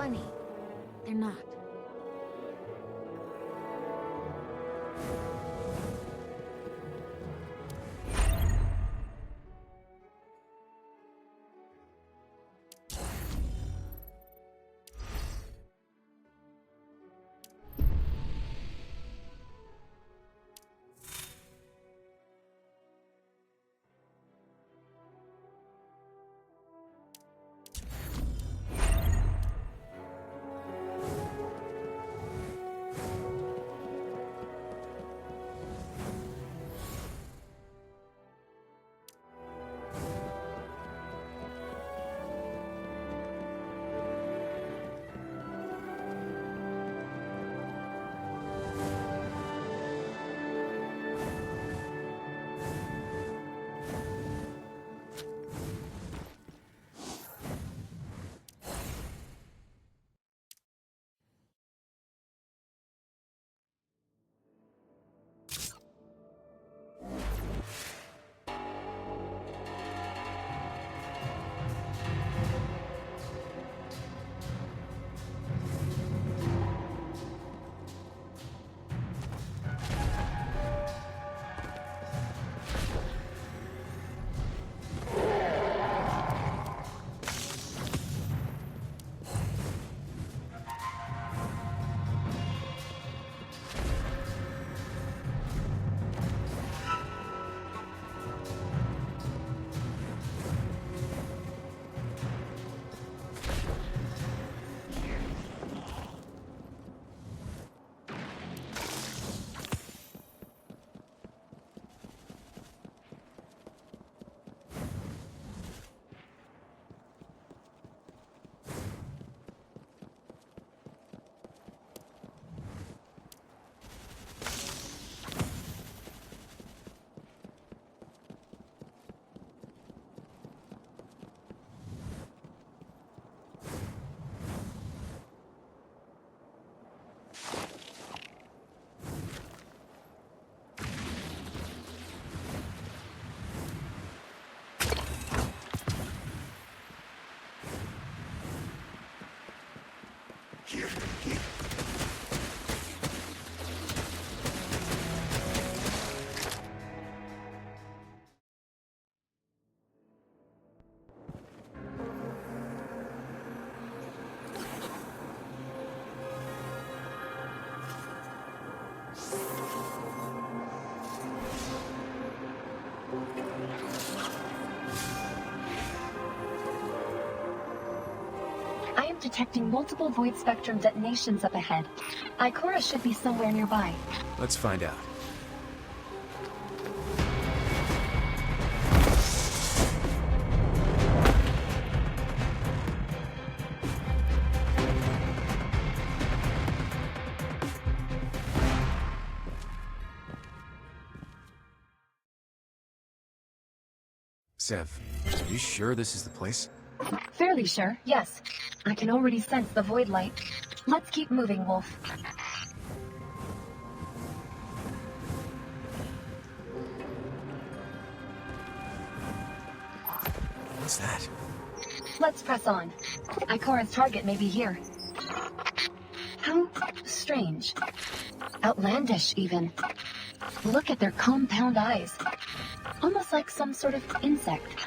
funny. They're not. I am detecting multiple void spectrum detonations up ahead. Ikora should be somewhere nearby. Let's find out. Sev, are you sure this is the place? Fairly sure, yes. I can already sense the void light. Let's keep moving, Wolf. What's that? Let's press on. Ikora's target may be here. How strange. Outlandish, even. Look at their compound eyes. Almost like some sort of insect.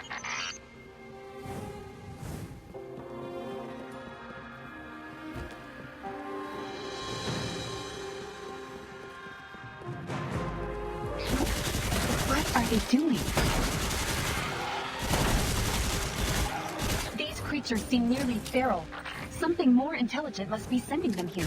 What are they doing? These creatures seem nearly feral. Something more intelligent must be sending them here.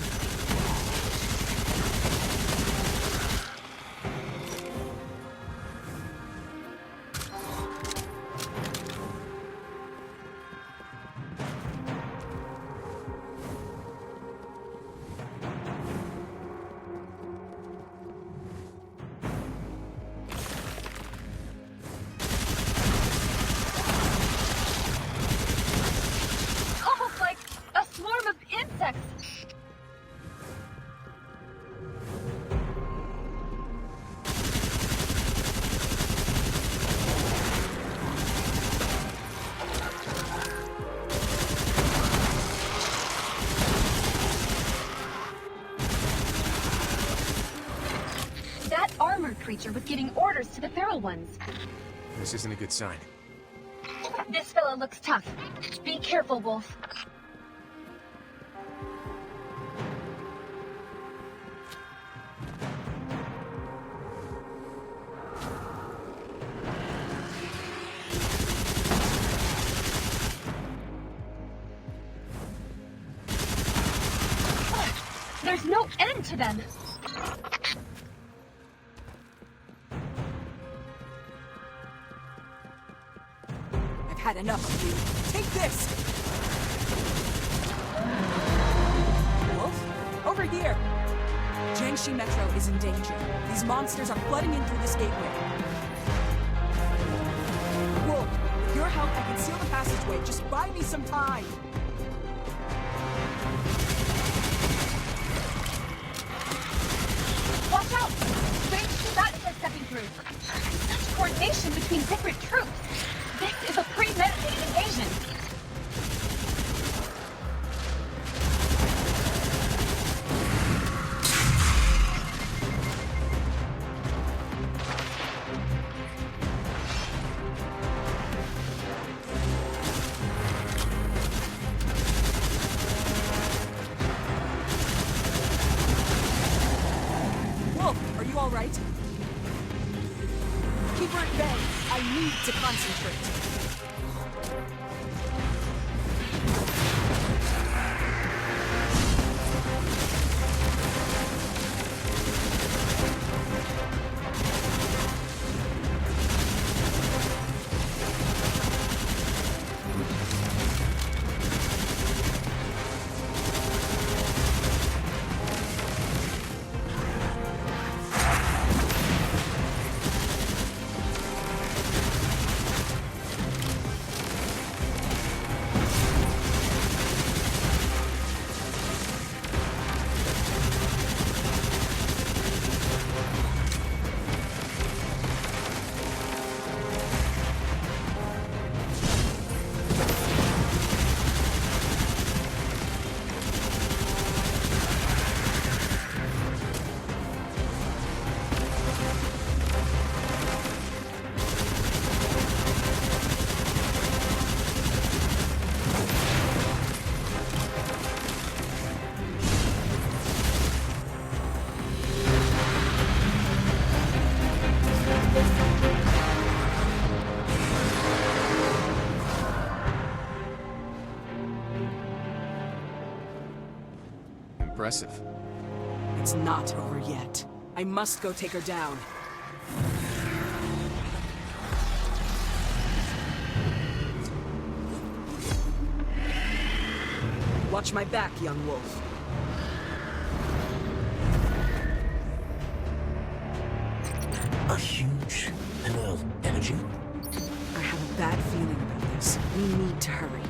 monster was giving orders to the feral ones. This isn't a good sign. This fella looks tough. Be careful, Wolf. There's no end to them! I've had enough of you. Take this! Wolf? Over here! Jiangxi Metro is in danger. These monsters are flooding in through this gateway. Wolf, with your help, I can seal the passageway. Just buy me some time! Watch out! Strange combatants are stepping through. Such coordination between different troops. This is a premeditated invasion. Wolf, are you all right? Keep her at bay. I need to concentrate. Impressive. It's not over yet. I must go take her down. Watch my back, young wolf. A huge energy? I have a bad feeling about this. We need to hurry.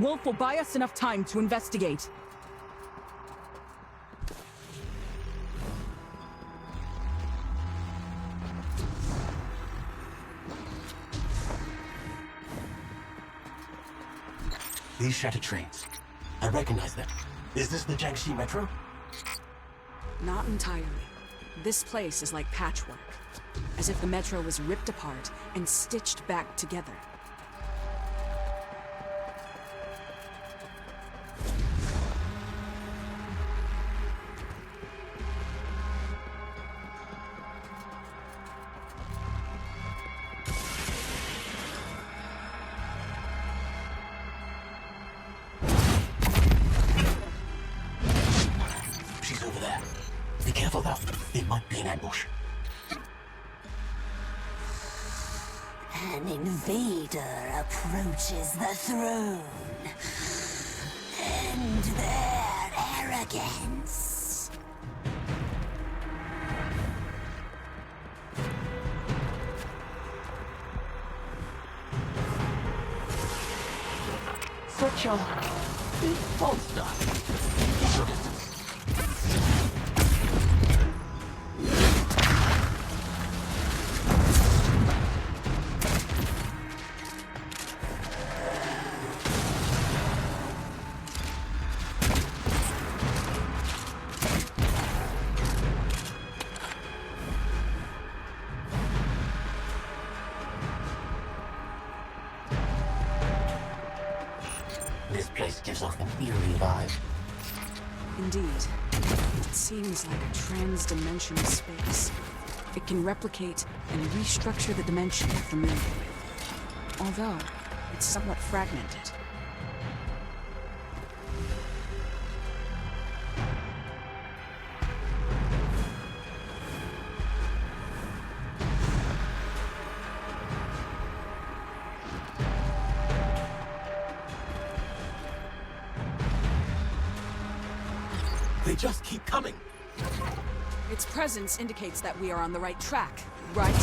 Wolf will buy us enough time to investigate. These shattered trains. I recognize them. Is this the Jiangxi Metro? Not entirely. This place is like patchwork. As if the metro was ripped apart and stitched back together. She's over there. Be careful though. It might be an ambush. An invader approaches the throne. End their arrogance. Such a big monster. Keep your distance. This place gives off an eerie vibe. Indeed. It seems like a trans-dimensional space. It can replicate and restructure the dimension you're familiar with. Although, it's somewhat fragmented. They just keep coming. Its presence indicates that we are on the right track, right?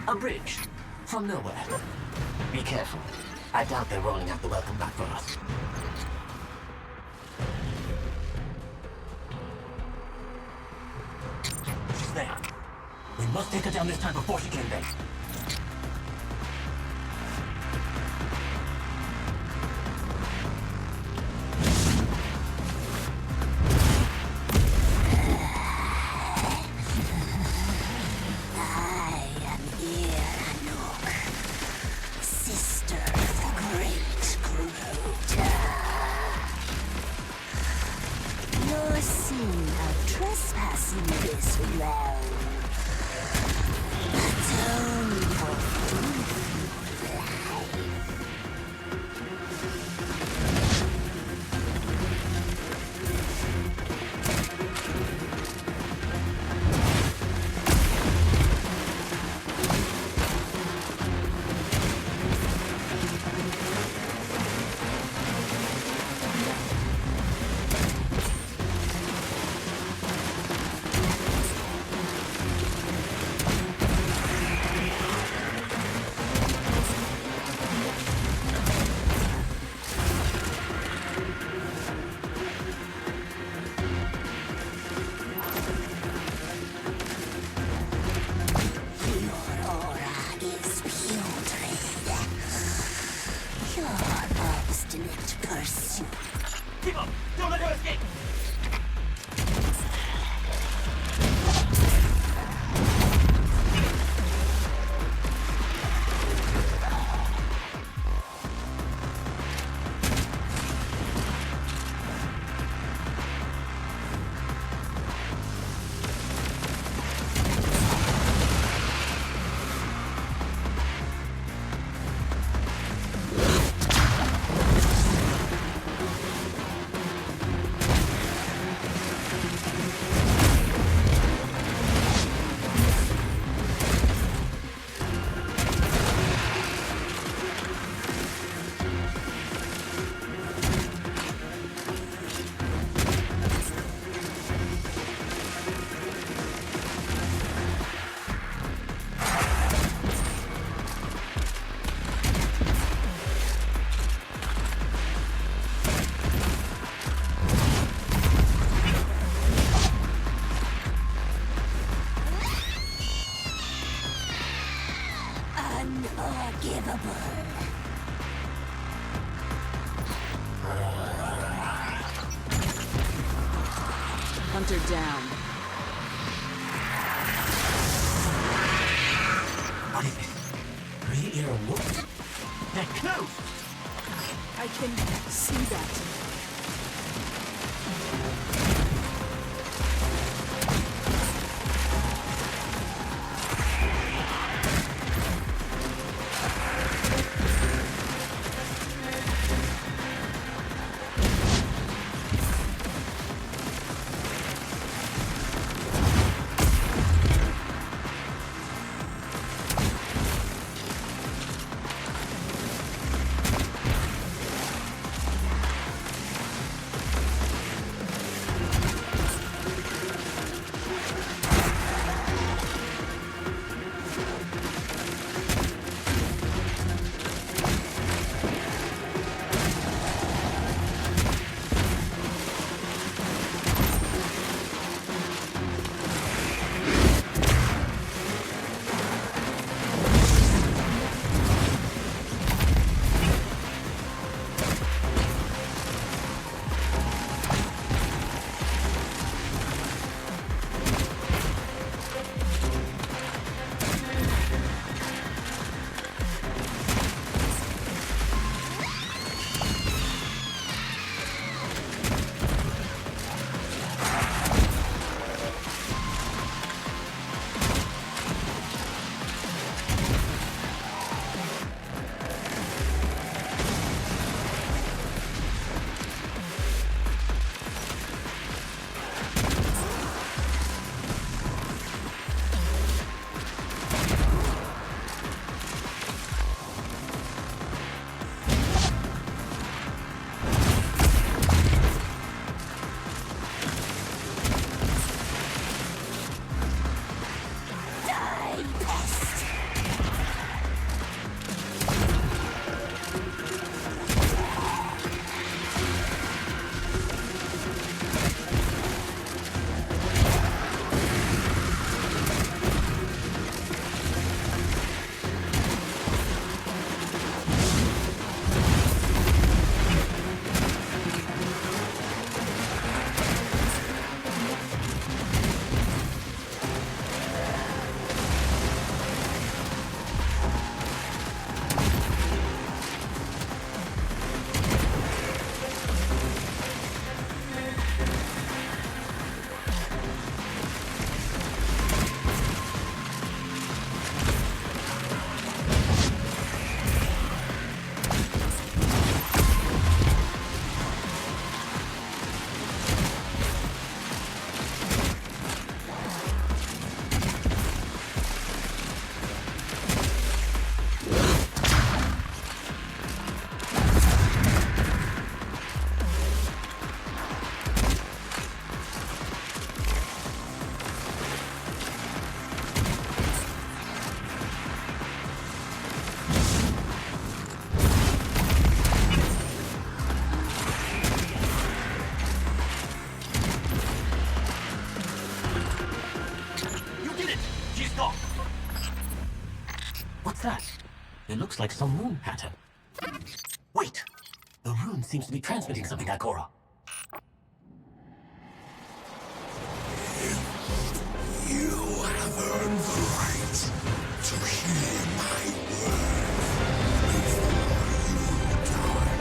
A bridge. From nowhere. Be careful. I doubt they're rolling out the welcome back for us. She's there. We must take her down this time before she came back. Your sin of trespassing this realm. Atone for filthy life. Obstinate pursuit. Keep up! Don't let her escape! Unforgivable. Hunter down. What is it? Three-ear wolves? They're close! I can see that. Stop! What's that? It looks like some rune pattern. Wait! The rune seems to be transmitting something, Ikora. You have earned the right to hear my words before you die.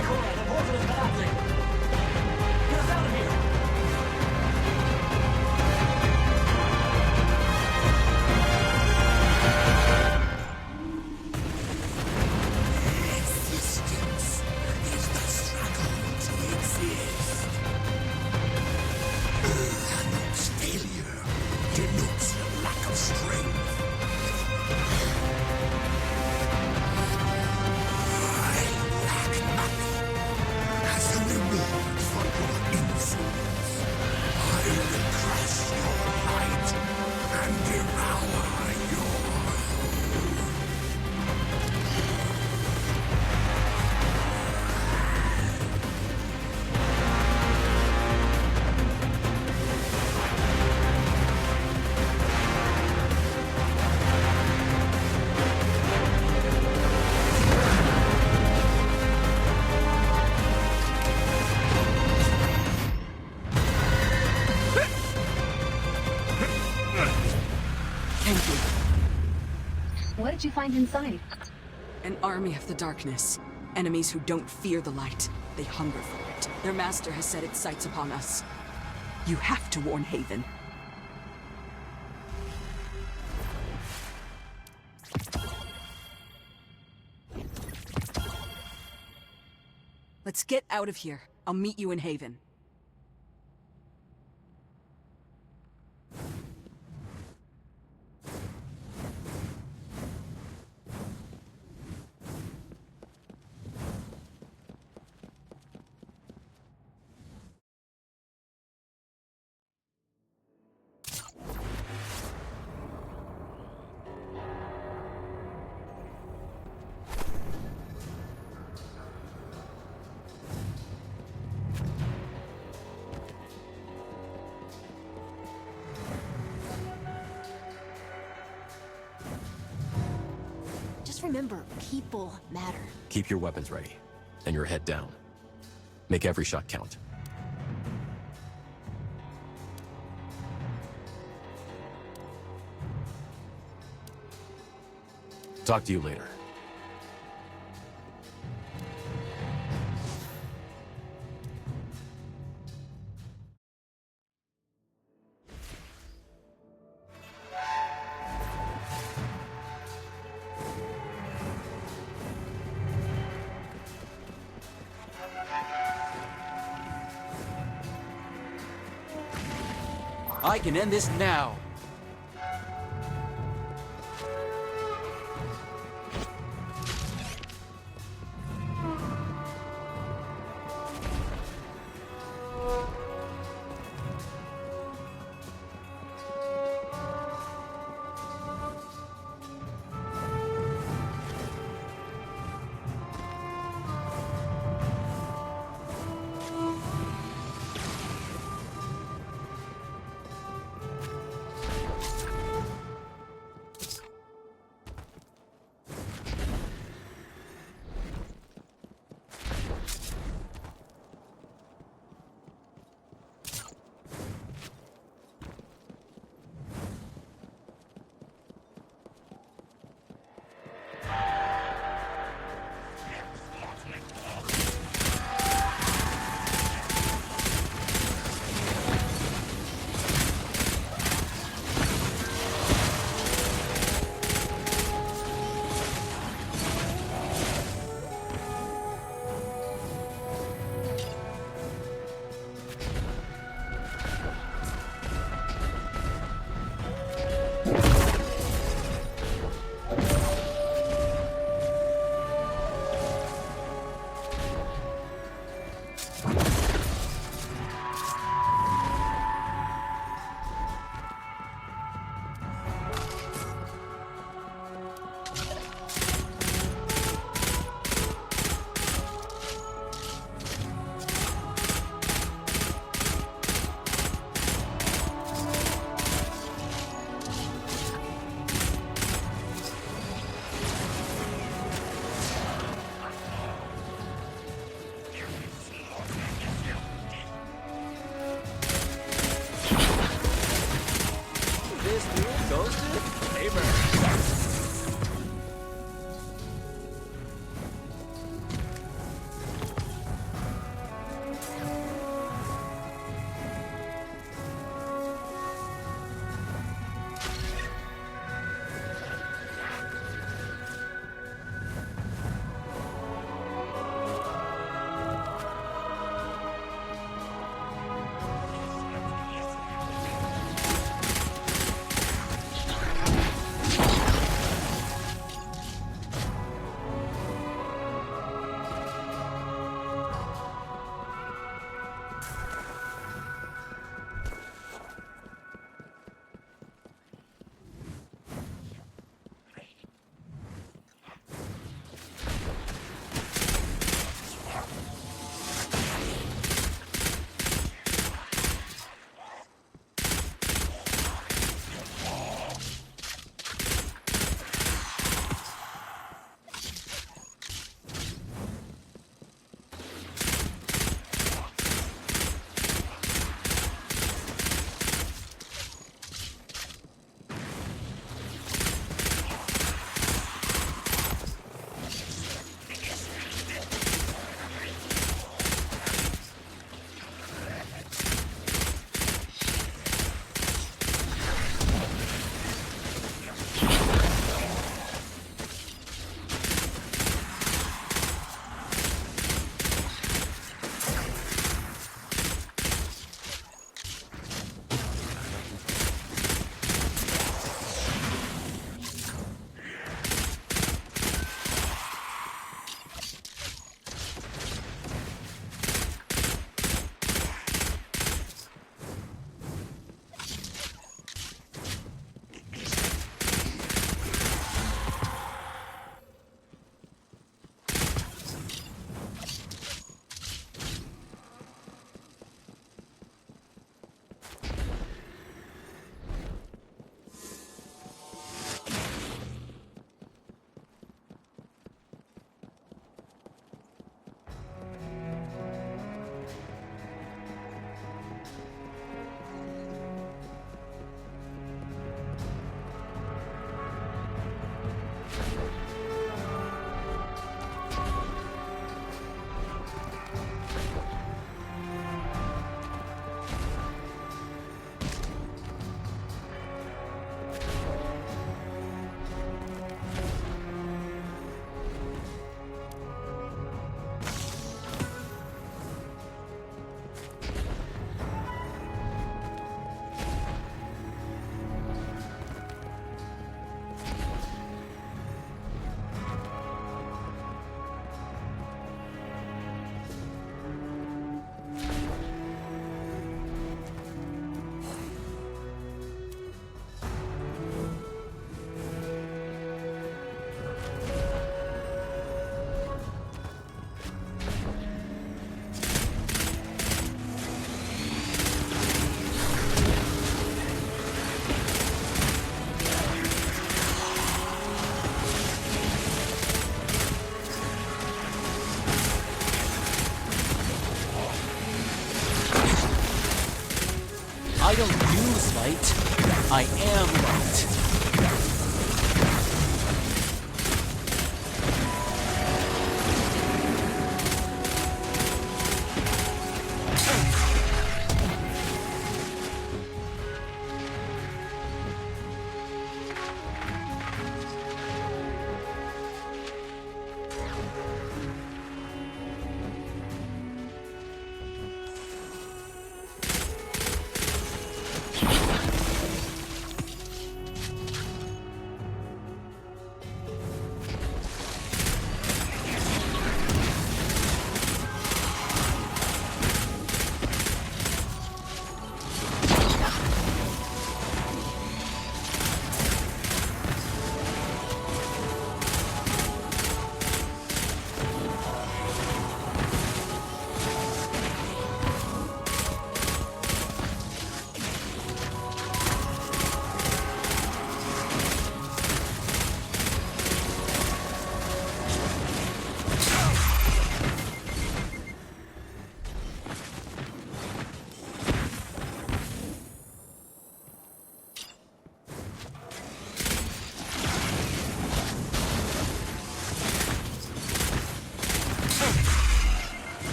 Ikora, the portal is collapsing! Get us out of here! Existence is the struggle to exist. Ranok's failure denotes a lack of strength. I lack nothing. As a reward for your insolence, I will crush your light and devour your Thank you. What did you find inside? An army of the darkness. Enemies who don't fear the light. They hunger for it. Their master has set its sights upon us. You have to warn Haven. Let's get out of here. I'll meet you in Haven. Just remember, people matter. Keep your weapons ready, and your head down. Make every shot count. Talk to you later. I can end this now. I don't use light. I am light.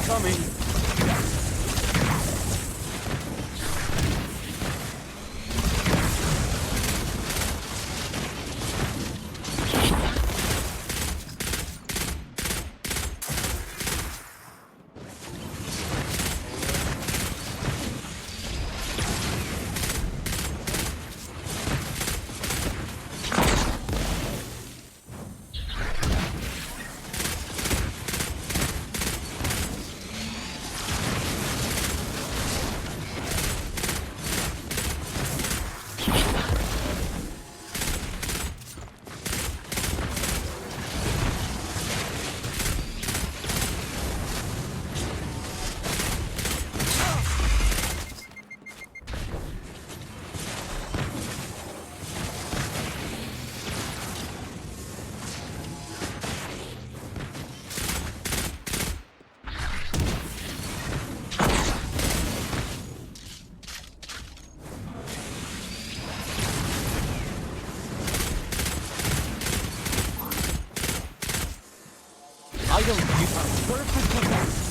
coming. Item you are perfectly right.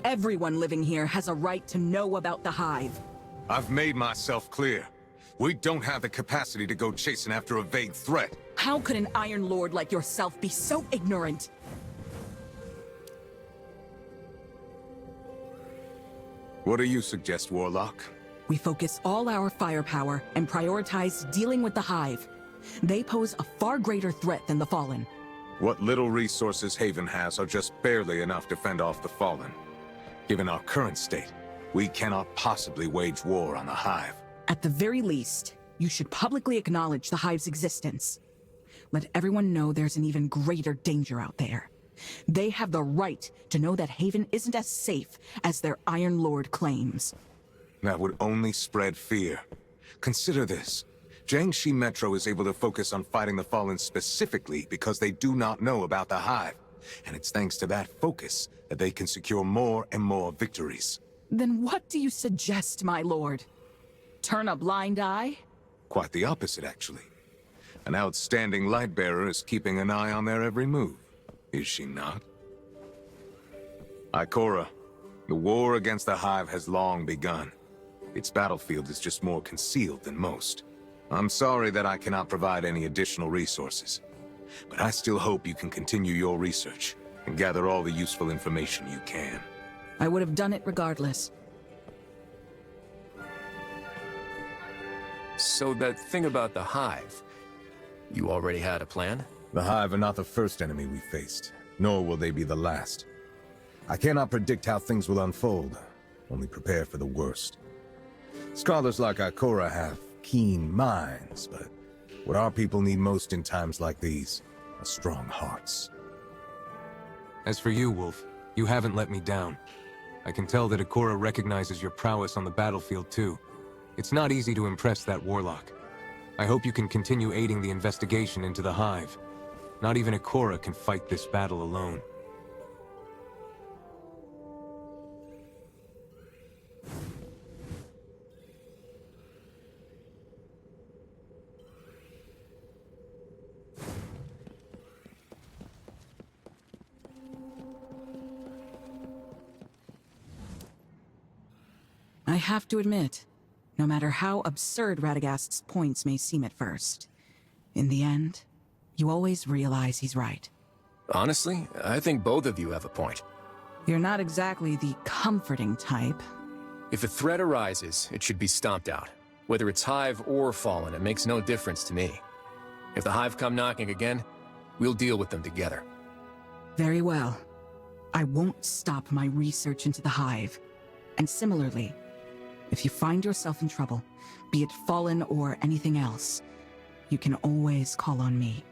Everyone living here has a right to know about the Hive. I've made myself clear. We don't have the capacity to go chasing after a vague threat. How could an Iron Lord like yourself be so ignorant? What do you suggest, Warlock? We focus all our firepower and prioritize dealing with the Hive. They pose a far greater threat than the Fallen. What little resources Haven has are just barely enough to fend off the Fallen. Given our current state, we cannot possibly wage war on the Hive. At the very least, you should publicly acknowledge the Hive's existence. Let everyone know there's an even greater danger out there. They have the right to know that Haven isn't as safe as their Iron Lord claims. That would only spread fear. Consider this. Jiangxi Metro is able to focus on fighting the Fallen specifically because they do not know about the Hive. And it's thanks to that focus that they can secure more and more victories. Then what do you suggest, my lord? Turn a blind eye? Quite the opposite, actually. An outstanding Lightbearer is keeping an eye on their every move, is she not? Ikora, the war against the Hive has long begun. Its battlefield is just more concealed than most. I'm sorry that I cannot provide any additional resources, but I still hope you can continue your research and gather all the useful information you can. I would have done it regardless. So that thing about the Hive, you already had a plan? The Hive are not the first enemy we faced, nor will they be the last. I cannot predict how things will unfold, only prepare for the worst. Scholars like Ikora have keen minds, but what our people need most in times like these are strong hearts. As for you, Wolf, you haven't let me down. I can tell that Ikora recognizes your prowess on the battlefield too. It's not easy to impress that Warlock. I hope you can continue aiding the investigation into the Hive. Not even Ikora can fight this battle alone. I have to admit, no matter how absurd Radagast's points may seem at first, in the end, you always realize he's right. Honestly, I think both of you have a point. You're not exactly the comforting type. If a threat arises, it should be stomped out. Whether it's Hive or Fallen, it makes no difference to me. If the Hive come knocking again, we'll deal with them together. Very well. I won't stop my research into the Hive. And similarly, if you find yourself in trouble, be it Fallen or anything else, you can always call on me.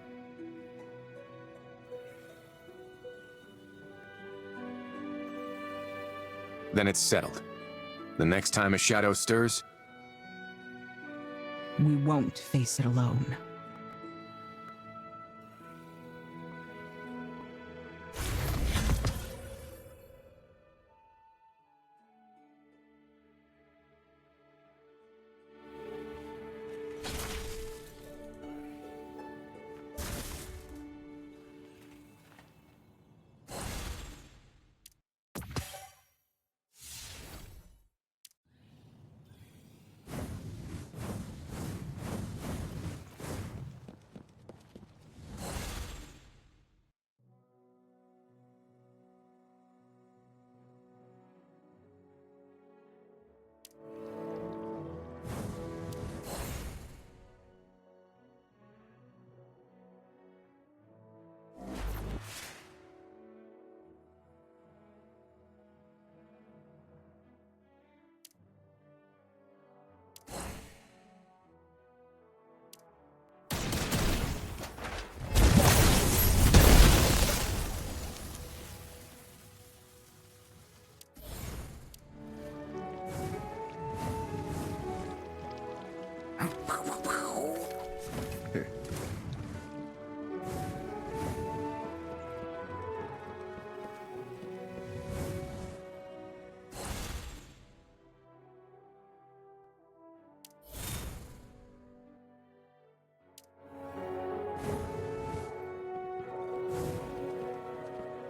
Then it's settled. The next time a shadow stirs, We won't face it alone.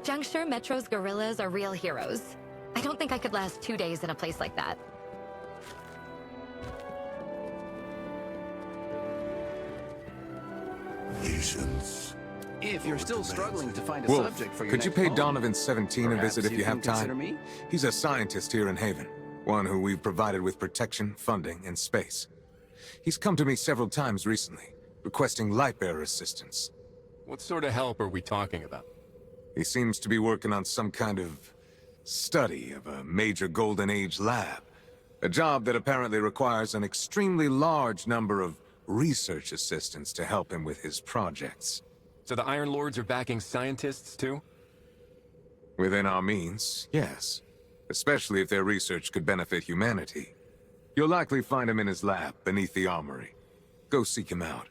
Jiangxi Metro's gorillas are real heroes. I don't think I could last 2 days in a place like that. Patience. If you're still struggling to find a Wolf, subject for your could you next pay poem, Donovan 17 a perhaps visit if you can have consider time? me? He's a scientist here in Haven. One who we've provided with protection, funding, and space. He's come to me several times recently, requesting light-bearer assistance. What sort of help are we talking about? He seems to be working on some kind of study of a major Golden Age lab. A job that apparently requires an extremely large number of research assistants to help him with his projects. So the Iron Lords are backing scientists, too? Within our means, yes. Especially if their research could benefit humanity. You'll likely find him in his lab, beneath the armory. Go seek him out.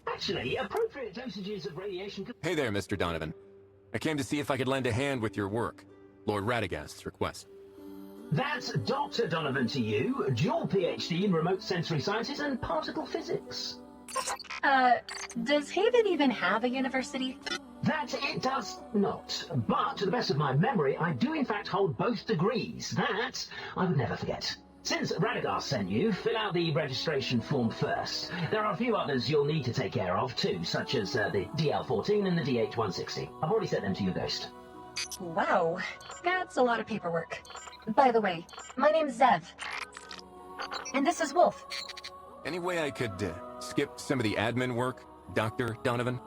Actually, appropriate dosages of radiation could... Hey there, Mr. Donovan. I came to see if I could lend a hand with your work. Lord Radagast's request. That's Dr. Donovan to you, dual PhD in remote sensory sciences and particle physics. Does Haven even have a university? That it does not. But, to the best of my memory, I do in fact hold both degrees. That I would never forget. Since Radagast sent you, fill out the registration form first. There are a few others you'll need to take care of too, such as the DL-14 and the DH-160. I've already sent them to your ghost. Wow, that's a lot of paperwork. By the way, my name's Zev. And this is Wolf. Any way I could skip some of the admin work, Dr. Donovan?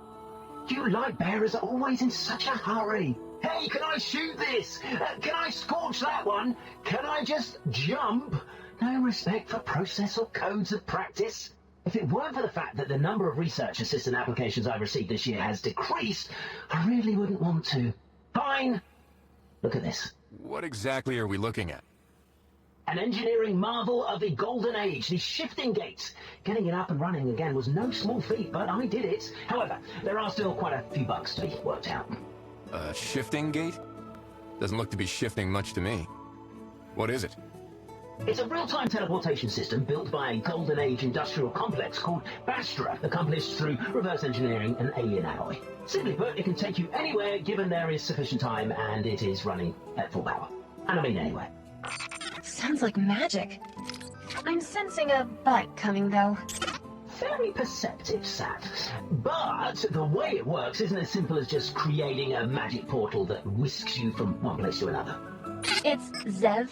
You light bearers are always in such a hurry. Hey, can I shoot this? Can I scorch that one? Can I just jump? No respect for process or codes of practice. If it weren't for the fact that the number of research assistant applications I've received this year has decreased, I really wouldn't want to. Fine. Look at this. What exactly are we looking at? An engineering marvel of the Golden Age, the shifting gate. Getting it up and running again was no small feat, but I did it. However, there are still quite a few bugs to be worked out. A shifting gate? Doesn't look to be shifting much to me. What is it? It's a real-time teleportation system built by a Golden Age industrial complex called Bastra, accomplished through reverse engineering and alien alloy. Simply put, it can take you anywhere given there is sufficient time, and it is running at full power. And I mean anywhere. Sounds like magic. I'm sensing a but coming, though. Very perceptive, Sat. But the way it works isn't as simple as just creating a magic portal that whisks you from one place to another. It's Zev.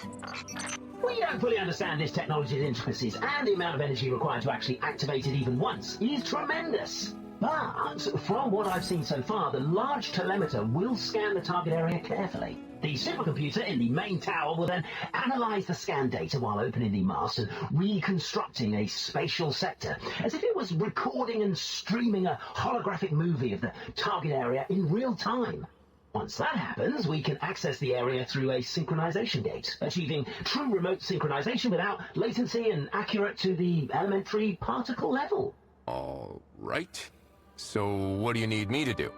We don't fully understand this technology's intricacies, and the amount of energy required to actually activate it even once is tremendous. But from what I've seen so far, the large telemeter will scan the target area carefully. The supercomputer in the main tower will then analyze the scan data while opening the mast and reconstructing a spatial sector, as if it was recording and streaming a holographic movie of the target area in real time. Once that happens, we can access the area through a synchronization gate, achieving true remote synchronization without latency and accurate to the elementary particle level. All right. So what do you need me to do?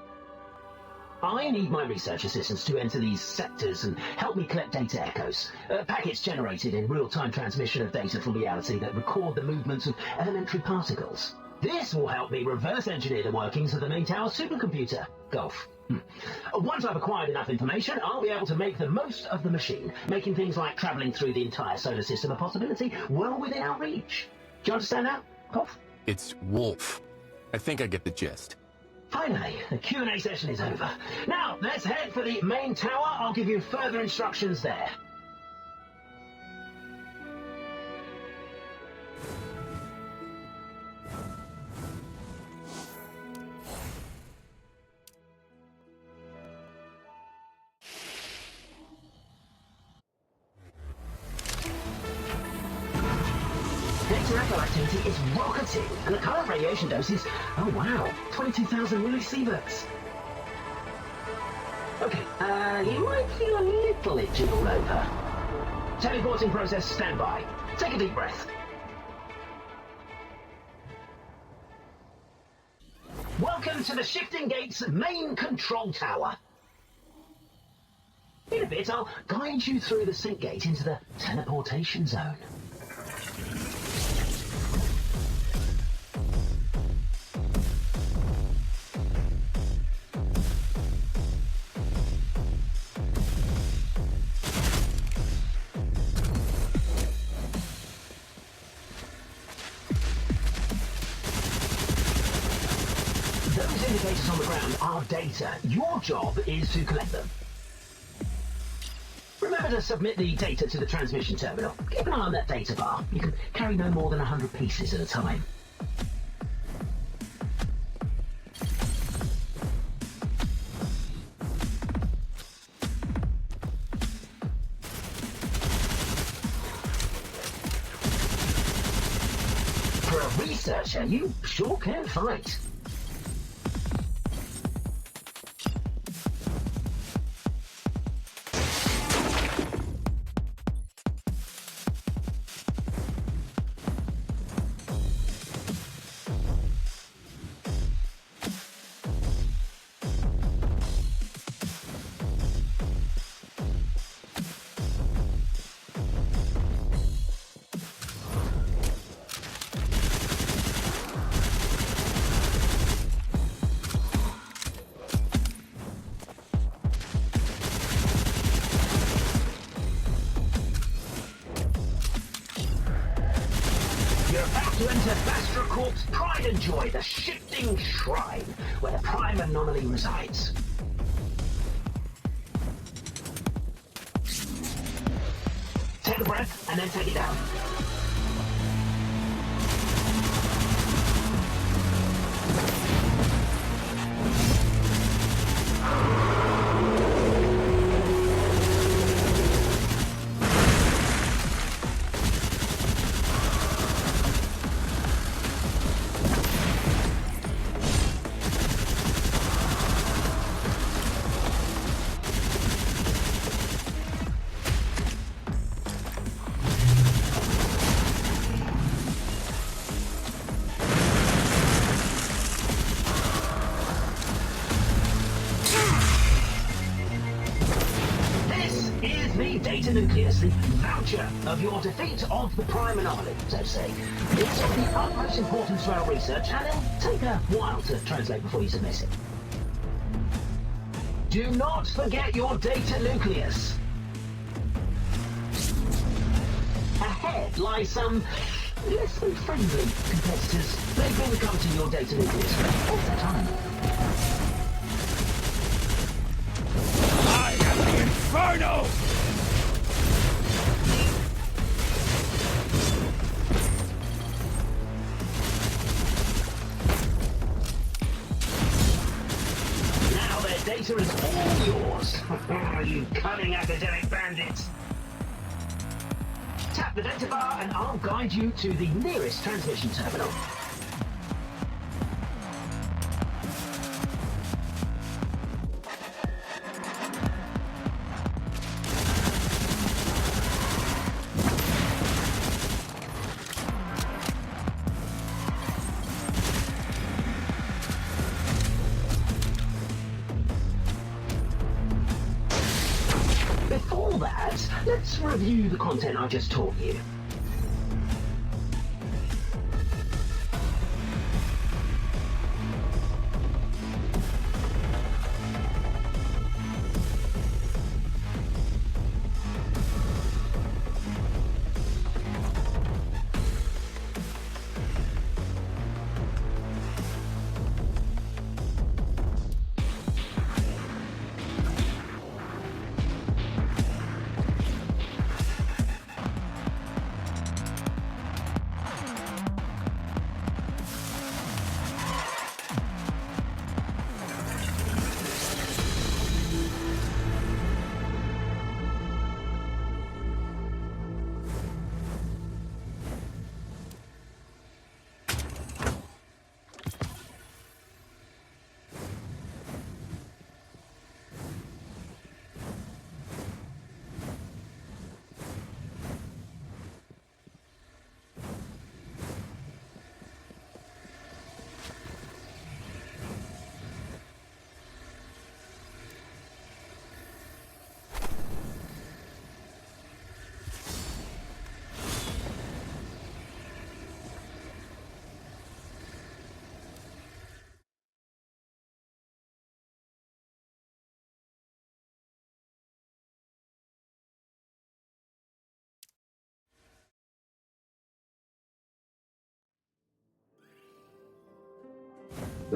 I need my research assistants to enter these sectors and help me collect data echoes. Packets generated in real-time transmission of data from reality that record the movements of elementary particles. This will help me reverse engineer the workings of the main tower supercomputer. Golf. Once I've acquired enough information, I'll be able to make the most of the machine, making things like traveling through the entire solar system a possibility well within our reach. Do you understand that, Golf? It's Wolf. I think I get the gist. Finally, the Q&A session is over. Now, let's head for the main tower. I'll give you further instructions there. Data echo activity is rocketing, and the current radiation dose is, oh wow, 22,000 millisieverts. Okay, you might feel a little itchy all over. Teleporting process standby. Take a deep breath. Welcome to the Shifting Gate's main control tower. In a bit, I'll guide you through the sync gate into the teleportation zone. Those indicators on the ground are data. Your job is to collect them. Remember to submit the data to the transmission terminal. Keep an eye on that data bar. You can carry no more than 100 pieces at a time. For a researcher, you sure can fight. You're about to enter Bastra Corp's Pride and Joy, the shifting shrine, where the prime anomaly resides. Take a breath, and then take it down. The data nucleus, the voucher of your defeat of the prime anomaly, so to say. It's of the utmost importance to our research, and it'll take a while to translate before you submit it. Do not forget your data nucleus. Ahead lie some less than friendly competitors. They've been coveting your data nucleus all the time. I am the Inferno! Data is all yours. You cunning academic bandits. Tap the data bar and I'll guide you to the nearest transmission terminal. Before that, let's review the content I just taught you.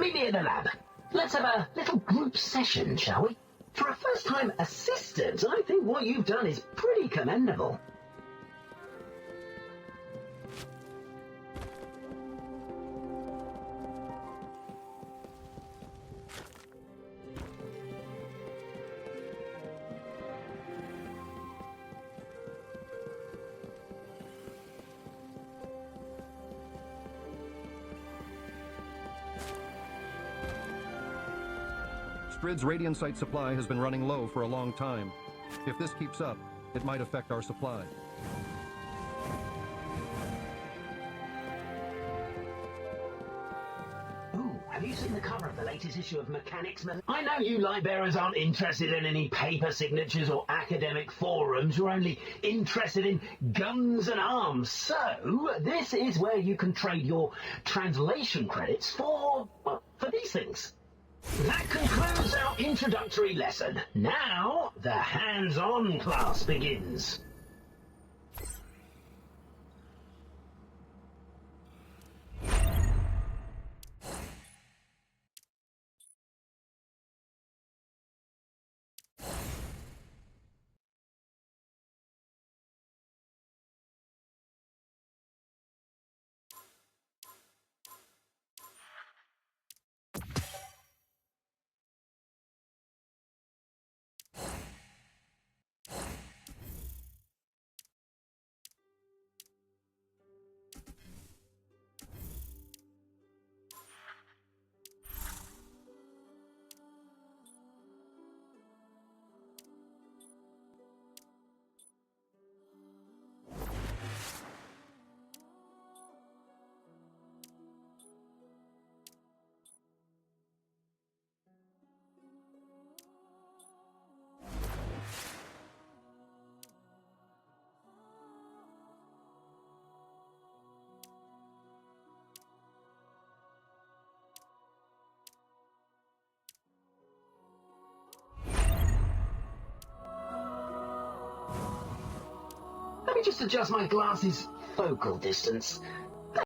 Meet me in the lab. Let's have a little group session, shall we? For a first-time assistant, I think what you've done is pretty commendable. Strid's radiant site supply has been running low for a long time. If this keeps up, it might affect our supply. Ooh, have you seen the cover of the latest issue of Mechanics? I know you light bearers aren't interested in any paper signatures or academic forums. You're only interested in guns and arms. So, this is where you can trade your translation credits for these things. That concludes our introductory lesson. Now, the hands-on class begins. Let me just adjust my glasses' focal distance.